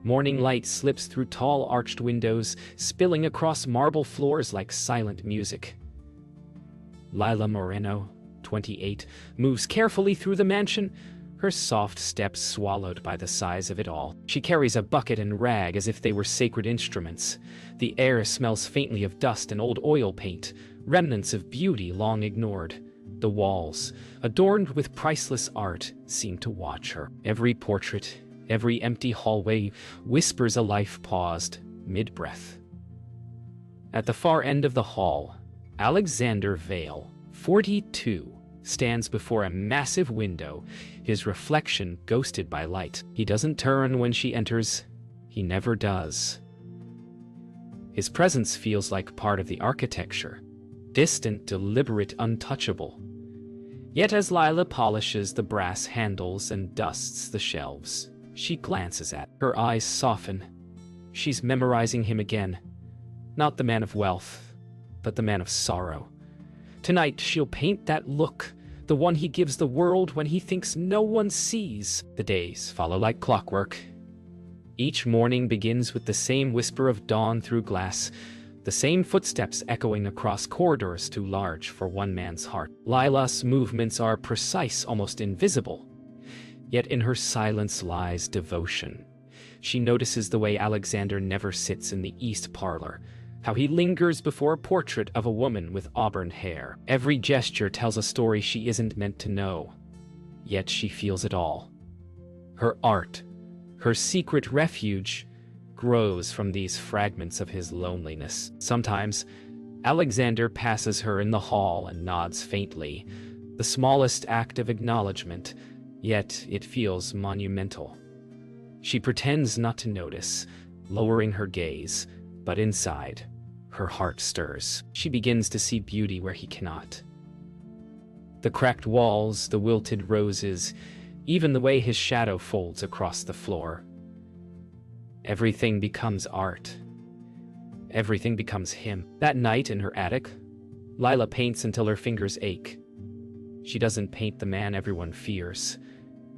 Morning light slips through tall arched windows, spilling across marble floors like silent music. Lila Moreno, 28, moves carefully through the mansion, her soft steps swallowed by the size of it all. She carries a bucket and rag as if they were sacred instruments. The air smells faintly of dust and old oil paint, remnants of beauty long ignored. The walls, adorned with priceless art, seem to watch her. Every portrait, every empty hallway whispers a life paused, mid-breath. At the far end of the hall, Alexander Vale, 42, stands before a massive window, his reflection ghosted by light. He doesn't turn when she enters. He never does. His presence feels like part of the architecture, distant, deliberate, untouchable. Yet as Lila polishes the brass handles and dusts the shelves, she glances at her eyes soften. She's memorizing him again. Not the man of wealth, but the man of sorrow. Tonight she'll paint that look, the one he gives the world when he thinks no one sees. The days follow like clockwork. Each morning begins with the same whisper of dawn through glass, the same footsteps echoing across corridors too large for one man's heart. Lila's movements are precise, almost invisible. Yet in her silence lies devotion. She notices the way Alexander never sits in the east parlor, how he lingers before a portrait of a woman with auburn hair. Every gesture tells a story she isn't meant to know, yet she feels it all. Her art, her secret refuge, grows from these fragments of his loneliness. Sometimes, Alexander passes her in the hall and nods faintly, the smallest act of acknowledgement, yet it feels monumental. She pretends not to notice, lowering her gaze, but inside, her heart stirs. She begins to see beauty where he cannot. The cracked walls, the wilted roses, even the way his shadow folds across the floor. Everything becomes art. Everything becomes him. That night in her attic, Lila paints until her fingers ache. She doesn't paint the man everyone fears.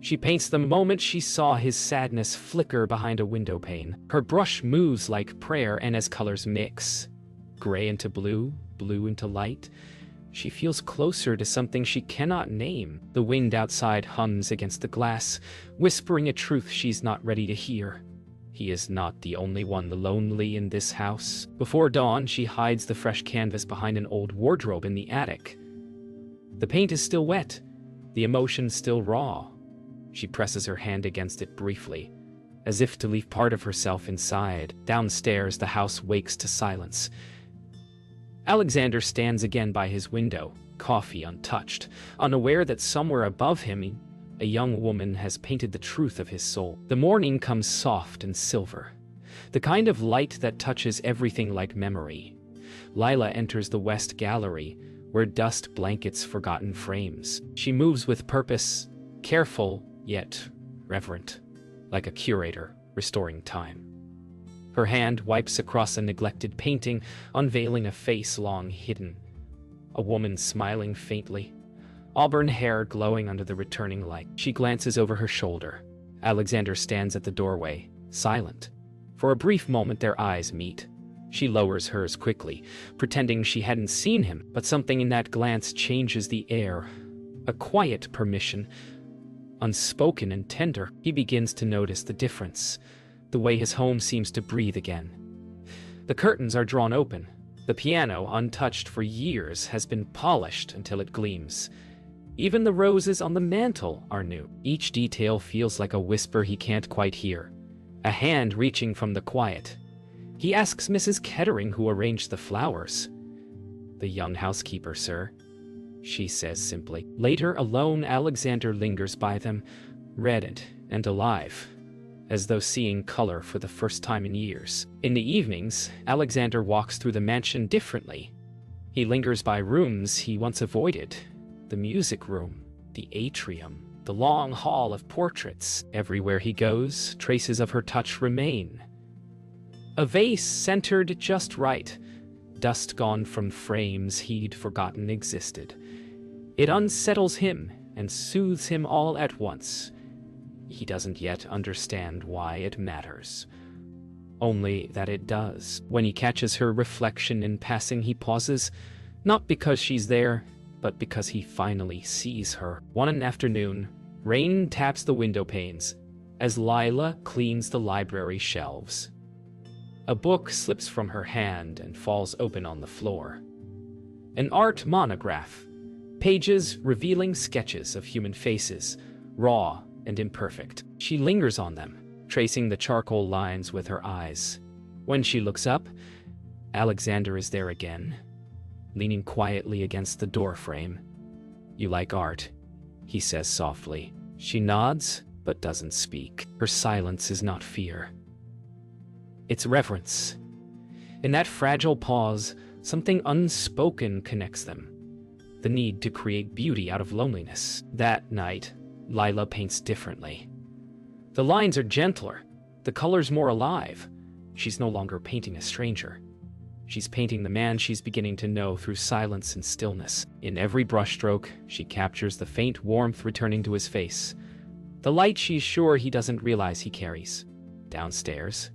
She paints the moment she saw his sadness flicker behind a window pane. Her brush moves like prayer, and as colors mix, gray into blue, blue into light, she feels closer to something she cannot name. The wind outside hums against the glass, whispering a truth she's not ready to hear. He is not the only one lonely in this house. Before dawn, she hides the fresh canvas behind an old wardrobe in the attic. The paint is still wet, the emotion still raw. She presses her hand against it briefly, as if to leave part of herself inside. Downstairs, the house wakes to silence. Alexander stands again by his window, coffee untouched, unaware that somewhere above him, a young woman has painted the truth of his soul. The morning comes soft and silver, the kind of light that touches everything like memory. Lila enters the west gallery, where dust blankets forgotten frames. She moves with purpose, careful yet reverent, like a curator restoring time. Her hand wipes across a neglected painting, unveiling a face long hidden. A woman smiling faintly, auburn hair glowing under the returning light. She glances over her shoulder. Alexander stands at the doorway, silent. For a brief moment their eyes meet. She lowers hers quickly, pretending she hadn't seen him, but something in that glance changes the air. A quiet permission, unspoken and tender. He begins to notice the difference, the way his home seems to breathe again. The curtains are drawn open. The piano, untouched for years, has been polished until it gleams. Even the roses on the mantel are new. Each detail feels like a whisper he can't quite hear, a hand reaching from the quiet. He asks Mrs. Kettering who arranged the flowers. "The young housekeeper, sir," she says simply. Later, alone, Alexander lingers by them, reddened and alive, as though seeing color for the first time in years. In the evenings, Alexander walks through the mansion differently. He lingers by rooms he once avoided. The music room, the atrium, the long hall of portraits. Everywhere he goes, traces of her touch remain. A vase centered just right, dust gone from frames he'd forgotten existed. It unsettles him and soothes him all at once. He doesn't yet understand why it matters. Only that it does. When he catches her reflection in passing, he pauses, not because she's there, but because he finally sees her. One afternoon, rain taps the window panes as Lila cleans the library shelves. A book slips from her hand and falls open on the floor. An art monograph, pages revealing sketches of human faces, raw and imperfect. She lingers on them, tracing the charcoal lines with her eyes. When she looks up, Alexander is there again, leaning quietly against the doorframe. "You like art," he says softly. She nods, but doesn't speak. Her silence is not fear. It's reverence. In that fragile pause, something unspoken connects them. The need to create beauty out of loneliness. That night, Lila paints differently. The lines are gentler, the colors more alive. She's no longer painting a stranger. She's painting the man she's beginning to know through silence and stillness. In every brushstroke, she captures the faint warmth returning to his face, the light she's sure he doesn't realize he carries. Downstairs,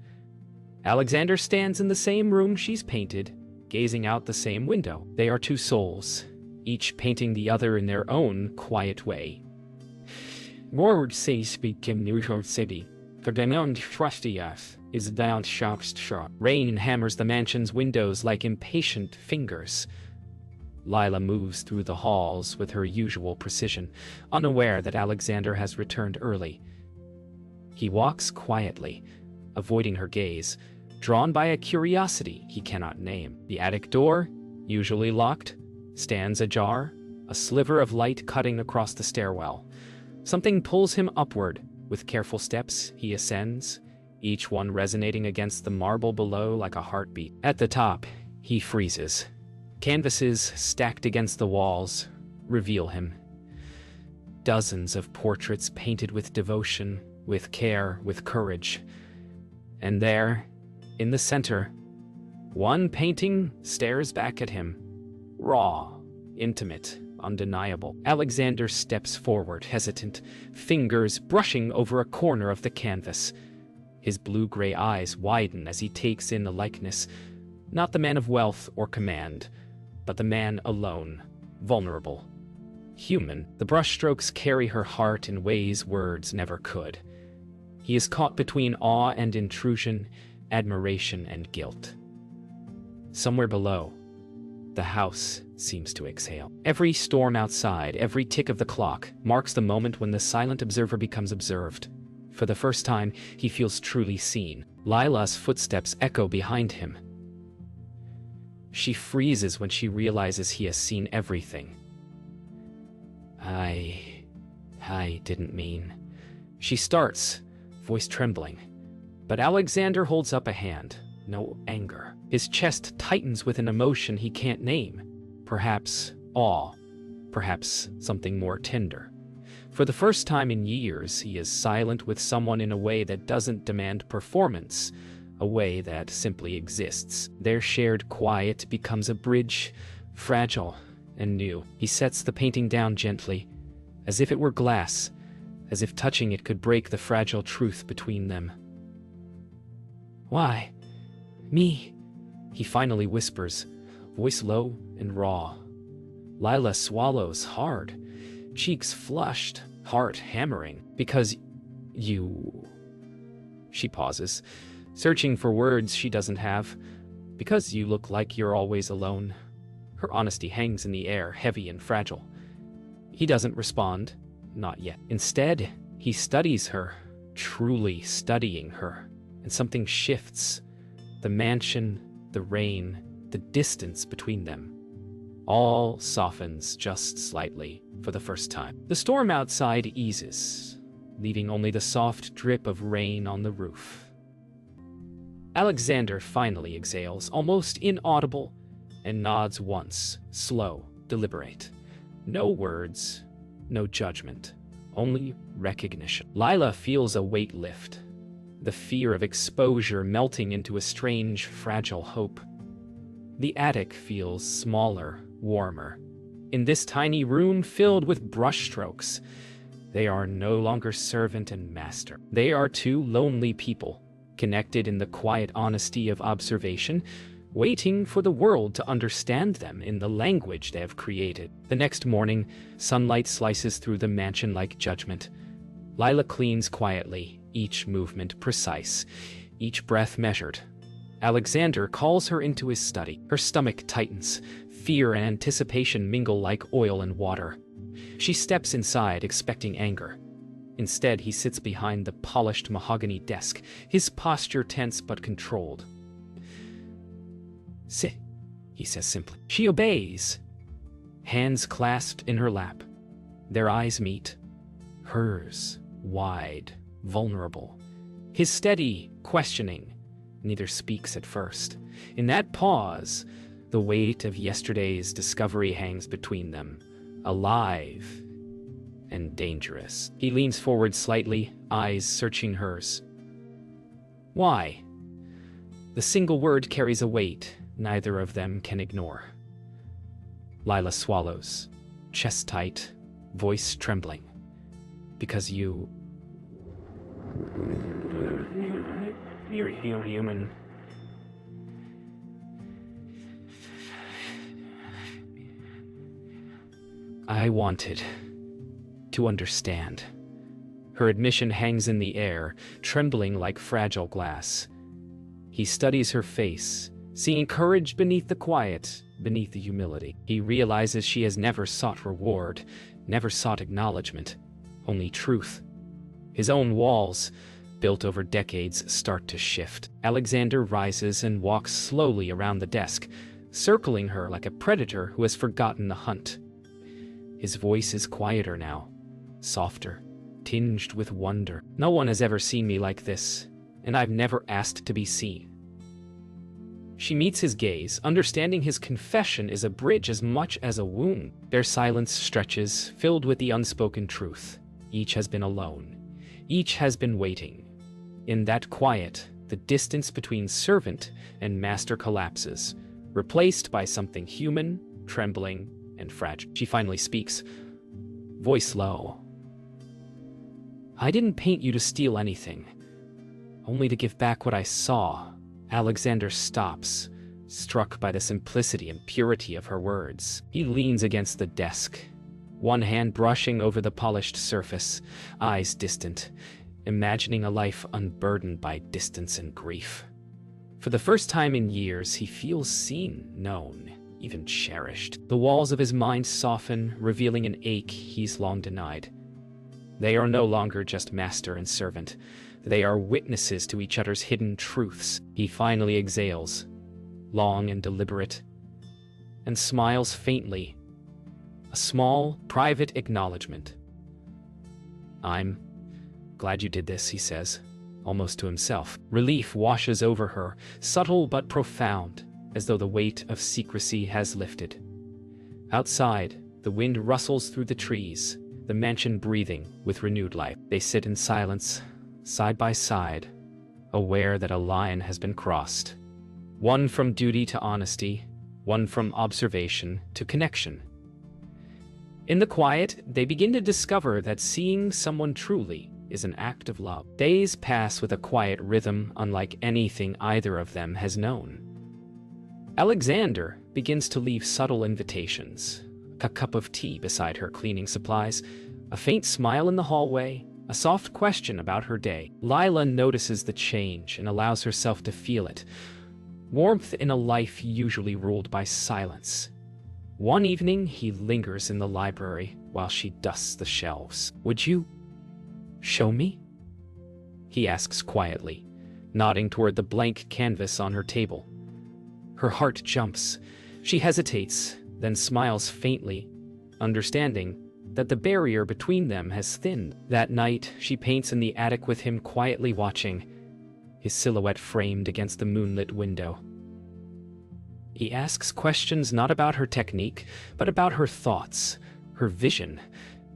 Alexander stands in the same room she's painted, gazing out the same window. They are two souls, each painting the other in their own quiet way. Word say speak in New York City, for the known trusty us is down sharpst sharp. Rain hammers the mansion's windows like impatient fingers. Lila moves through the halls with her usual precision, unaware that Alexander has returned early. He walks quietly, avoiding her gaze, drawn by a curiosity he cannot name. The attic door, usually locked, stands ajar, a sliver of light cutting across the stairwell. Something pulls him upward. With careful steps, he ascends, each one resonating against the marble below like a heartbeat. At the top, he freezes. Canvases stacked against the walls reveal him. Dozens of portraits painted with devotion, with care, with courage. And there, in the center, one painting stares back at him. Raw, intimate, undeniable. Alexander steps forward, hesitant, fingers brushing over a corner of the canvas. His blue-gray eyes widen as he takes in the likeness, not the man of wealth or command, but the man alone, vulnerable, human. The brushstrokes carry her heart in ways words never could. He is caught between awe and intrusion, admiration and guilt. Somewhere below, the house seems to exhale. Every storm outside, every tick of the clock, marks the moment when the silent observer becomes observed. For the first time, he feels truly seen. Lila's footsteps echo behind him. She freezes when she realizes he has seen everything. I didn't mean. She starts, voice trembling. But Alexander holds up a hand, no anger. His chest tightens with an emotion he can't name. Perhaps awe, perhaps something more tender. For the first time in years, he is silent with someone in a way that doesn't demand performance, a way that simply exists. Their shared quiet becomes a bridge, fragile and new. He sets the painting down gently, as if it were glass, as if touching it could break the fragile truth between them. "Why? Me?" he finally whispers, voice low and raw. Lila swallows hard, cheeks flushed, heart hammering. "Because you..." She pauses, searching for words she doesn't have. "Because you look like you're always alone." Her honesty hangs in the air, heavy and fragile. He doesn't respond, not yet. Instead, he studies her, truly studying her, and something shifts. The mansion, the rain, the distance between them. All softens just slightly for the first time. The storm outside eases, leaving only the soft drip of rain on the roof. Alexander finally exhales, almost inaudible, and nods once, slow, deliberate. No words, no judgment, only recognition. Lila feels a weight lift, the fear of exposure melting into a strange, fragile hope. The attic feels smaller, warmer. In this tiny room filled with brushstrokes, They are no longer servant and master. They are two lonely people, connected in the quiet honesty of observation, waiting for the world to understand them in the language they have created. The next morning, sunlight slices through the mansion like judgment. Lila cleans quietly, each movement precise, each breath measured. Alexander calls her into his study. Her stomach tightens. Fear and anticipation mingle like oil and water. She steps inside, expecting anger. Instead, he sits behind the polished mahogany desk, his posture tense but controlled. "Sit," he says simply. She obeys, hands clasped in her lap. Their eyes meet, hers wide, vulnerable. His steady, questioning. Neither speaks at first. In that pause, the weight of yesterday's discovery hangs between them, alive and dangerous. He leans forward slightly, eyes searching hers. "Why?" The single word carries a weight neither of them can ignore. Lila swallows, chest tight, voice trembling. "Because you're human." I wanted to understand. Her admission hangs in the air, trembling like fragile glass. He studies her face, seeing courage beneath the quiet, beneath the humility. He realizes she has never sought reward, never sought acknowledgement, only truth. His own walls, built over decades, start to shift. Alexander rises and walks slowly around the desk, circling her like a predator who has forgotten the hunt. His voice is quieter now, softer, tinged with wonder. "No one has ever seen me like this, and I've never asked to be seen." She meets his gaze, understanding his confession is a bridge as much as a wound. Their silence stretches, filled with the unspoken truth. Each has been alone. Each has been waiting. In that quiet, the distance between servant and master collapses, replaced by something human, trembling, and fragile. She finally speaks, voice low. "I didn't paint you to steal anything, only to give back what I saw." Alexander stops, struck by the simplicity and purity of her words. He leans against the desk, one hand brushing over the polished surface, eyes distant, imagining a life unburdened by distance and grief. For the first time in years, he feels seen, known, even cherished. The walls of his mind soften, revealing an ache he's long denied. They are no longer just master and servant. They are witnesses to each other's hidden truths. He finally exhales, long and deliberate, and smiles faintly. A small, private acknowledgement. "I'm glad you did this," he says, almost to himself. Relief washes over her, subtle but profound, as though the weight of secrecy has lifted. Outside, the wind rustles through the trees, the mansion breathing with renewed life. They sit in silence, side by side, aware that a line has been crossed. One from duty to honesty, one from observation to connection. In the quiet, they begin to discover that seeing someone truly is an act of love. Days pass with a quiet rhythm unlike anything either of them has known. Alexander begins to leave subtle invitations, a cup of tea beside her cleaning supplies, a faint smile in the hallway, a soft question about her day. Lila notices the change and allows herself to feel it. Warmth in a life usually ruled by silence. One evening, he lingers in the library while she dusts the shelves. "Would you show me?" he asks quietly, nodding toward the blank canvas on her table. Her heart jumps. She hesitates, then smiles faintly, understanding that the barrier between them has thinned. That night, she paints in the attic with him quietly watching, his silhouette framed against the moonlit window. He asks questions not about her technique, but about her thoughts, her vision,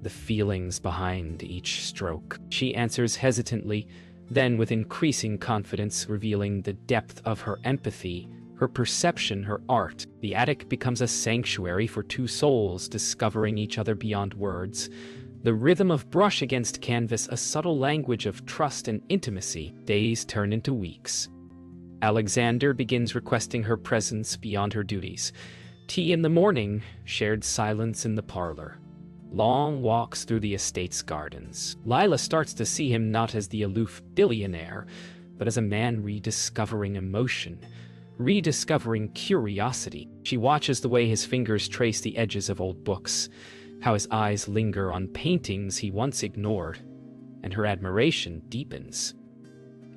the feelings behind each stroke. She answers hesitantly, then with increasing confidence, revealing the depth of her empathy, her perception, her art. The attic becomes a sanctuary for two souls discovering each other beyond words. The rhythm of brush against canvas, a subtle language of trust and intimacy. Days turn into weeks. Alexander begins requesting her presence beyond her duties. Tea in the morning, shared silence in the parlor. Long walks through the estate's gardens. Lila starts to see him not as the aloof billionaire, but as a man rediscovering emotion, rediscovering curiosity. She watches the way his fingers trace the edges of old books, how his eyes linger on paintings he once ignored, and her admiration deepens.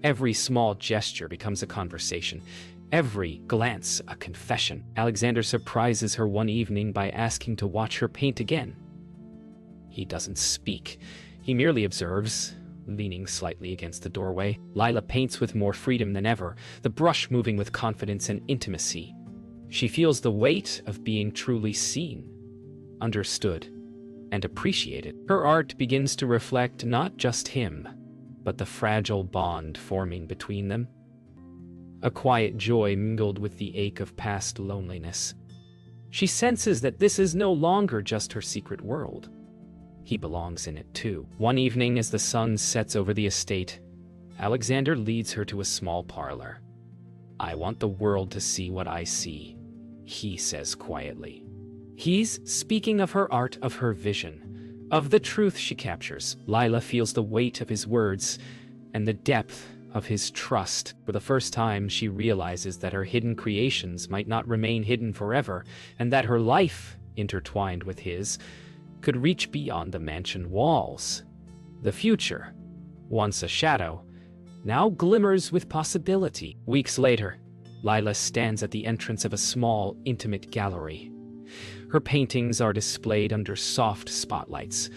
Every small gesture becomes a conversation, every glance a confession. Alexander surprises her one evening by asking to watch her paint again. He doesn't speak. He merely observes, leaning slightly against the doorway. Lila paints with more freedom than ever, the brush moving with confidence and intimacy. She feels the weight of being truly seen, understood, and appreciated. Her art begins to reflect not just him, but the fragile bond forming between them. A quiet joy mingled with the ache of past loneliness. She senses that this is no longer just her secret world. He belongs in it too. One evening, as the sun sets over the estate, Alexander leads her to a small parlor. "I want the world to see what I see," he says quietly. He's speaking of her art, of her vision, of the truth she captures. Lila feels the weight of his words and the depth of his trust. For the first time, she realizes that her hidden creations might not remain hidden forever, and that her life, intertwined with his, could reach beyond the mansion walls. The future, once a shadow, now glimmers with possibility. Weeks later, Lila stands at the entrance of a small, intimate gallery. Her paintings are displayed under soft spotlights,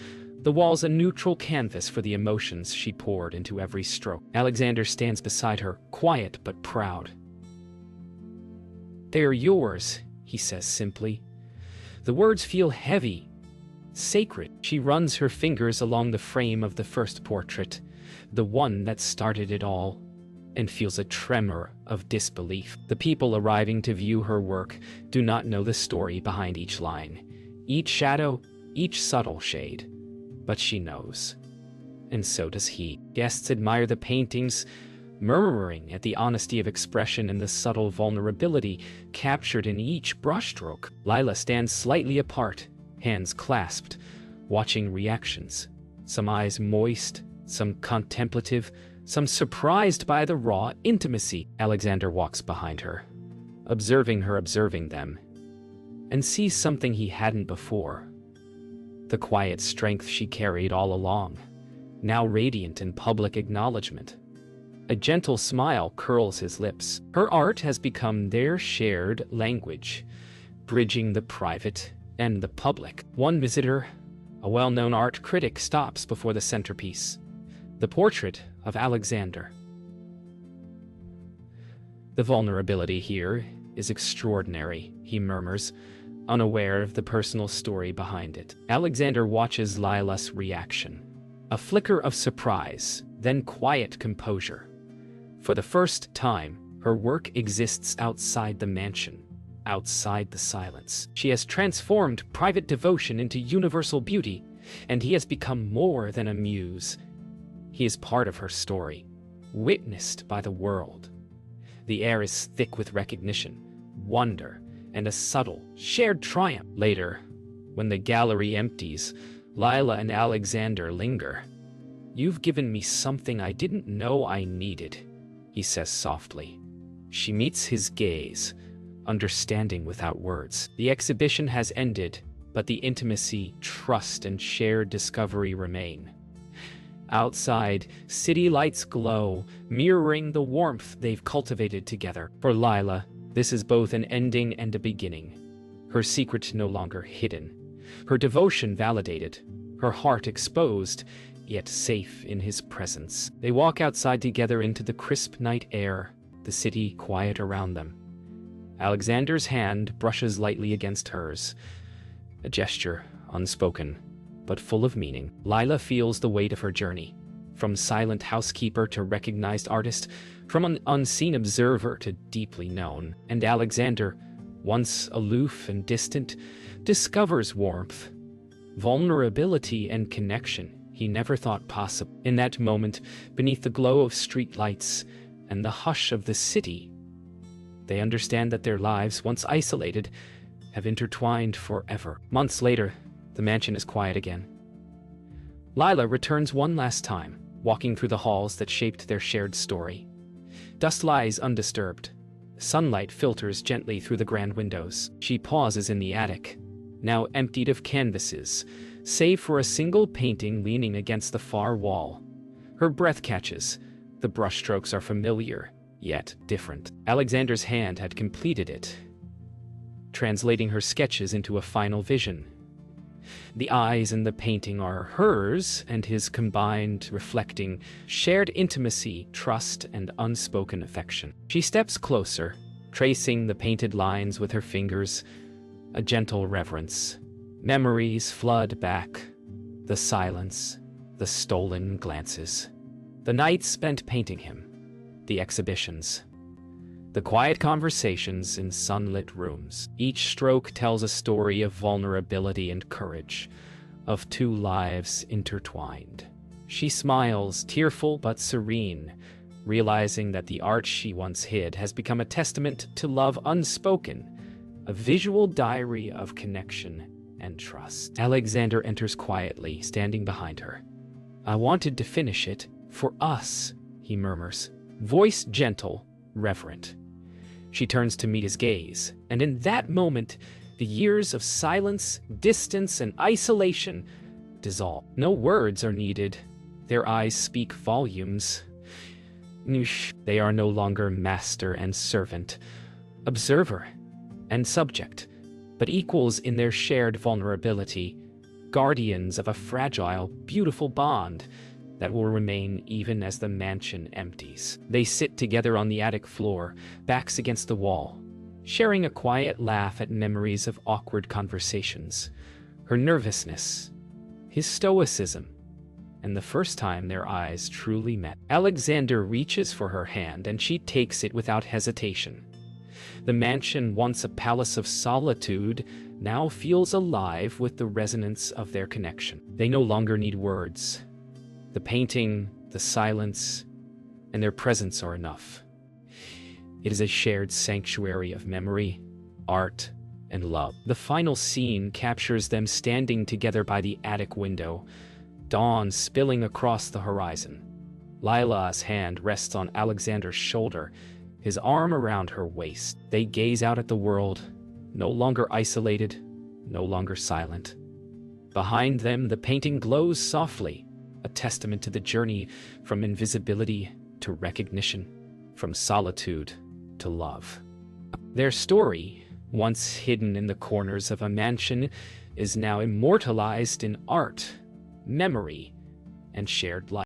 the walls a neutral canvas for the emotions she poured into every stroke. Alexander stands beside her, quiet but proud. "They are yours," he says simply. The words feel heavy, sacred. She runs her fingers along the frame of the first portrait, the one that started it all, and feels a tremor of disbelief. The people arriving to view her work do not know the story behind each line, each shadow, each subtle shade. But she knows, and so does he. Guests admire the paintings, murmuring at the honesty of expression and the subtle vulnerability captured in each brushstroke. Lila stands slightly apart, hands clasped, watching reactions. Some eyes moist, some contemplative, some surprised by the raw intimacy. Alexander walks behind her, observing her observing them, and sees something he hadn't before. The quiet strength she carried all along, now radiant in public acknowledgement. A gentle smile curls his lips. Her art has become their shared language, bridging the private and the public. One visitor, a well-known art critic, stops before the centerpiece, the portrait of Alexander. "The vulnerability here is extraordinary," he murmurs, unaware of the personal story behind it. Alexander watches Lila's reaction. A flicker of surprise, then quiet composure. For the first time, her work exists outside the mansion, outside the silence. She has transformed private devotion into universal beauty, and he has become more than a muse. He is part of her story, witnessed by the world. The air is thick with recognition, wonder, and a subtle, shared triumph. Later, when the gallery empties, Lila and Alexander linger. "You've given me something I didn't know I needed," he says softly. She meets his gaze, understanding without words. The exhibition has ended, but the intimacy, trust, and shared discovery remain. Outside, city lights glow, mirroring the warmth they've cultivated together. For Lila, this is both an ending and a beginning. Her secret no longer hidden, her devotion validated, her heart exposed, yet safe in his presence. They walk outside together into the crisp night air, the city quiet around them. Alexander's hand brushes lightly against hers, a gesture unspoken, but full of meaning. Lila feels the weight of her journey, from silent housekeeper to recognized artist, from an unseen observer to deeply known. And Alexander, once aloof and distant, discovers warmth, vulnerability and connection he never thought possible. In that moment, beneath the glow of streetlights and the hush of the city, they understand that their lives, once isolated, have intertwined forever. Months later, the mansion is quiet again. Lila returns one last time, walking through the halls that shaped their shared story. Dust lies undisturbed. Sunlight filters gently through the grand windows. She pauses in the attic, now emptied of canvases, save for a single painting leaning against the far wall. Her breath catches. The brushstrokes are familiar, yet different. Alexander's hand had completed it, translating her sketches into a final vision. The eyes in the painting are hers and his combined, reflecting shared intimacy, trust, and unspoken affection. She steps closer, tracing the painted lines with her fingers, a gentle reverence. Memories flood back. The silence, the stolen glances. The nights spent painting him. The exhibitions. The quiet conversations in sunlit rooms. Each stroke tells a story of vulnerability and courage, of two lives intertwined. She smiles, tearful but serene, realizing that the art she once hid has become a testament to love unspoken, a visual diary of connection and trust. Alexander enters quietly, standing behind her. "I wanted to finish it, for us," he murmurs, voice gentle, reverent. She turns to meet his gaze, and in that moment, the years of silence, distance, and isolation dissolve. No words are needed. Their eyes speak volumes. They are no longer master and servant, observer and subject, but equals in their shared vulnerability, guardians of a fragile, beautiful bond that will remain even as the mansion empties. They sit together on the attic floor, backs against the wall, sharing a quiet laugh at memories of awkward conversations, her nervousness, his stoicism, and the first time their eyes truly met. Alexander reaches for her hand, and she takes it without hesitation. The mansion, once a palace of solitude, now feels alive with the resonance of their connection. They no longer need words. The painting, the silence, and their presence are enough. It is a shared sanctuary of memory, art, and love. The final scene captures them standing together by the attic window, dawn spilling across the horizon. Lila's hand rests on Alexander's shoulder, his arm around her waist. They gaze out at the world, no longer isolated, no longer silent. Behind them, the painting glows softly, a testament to the journey from invisibility to recognition, from solitude to love. Their story, once hidden in the corners of a mansion, is now immortalized in art, memory, and shared life.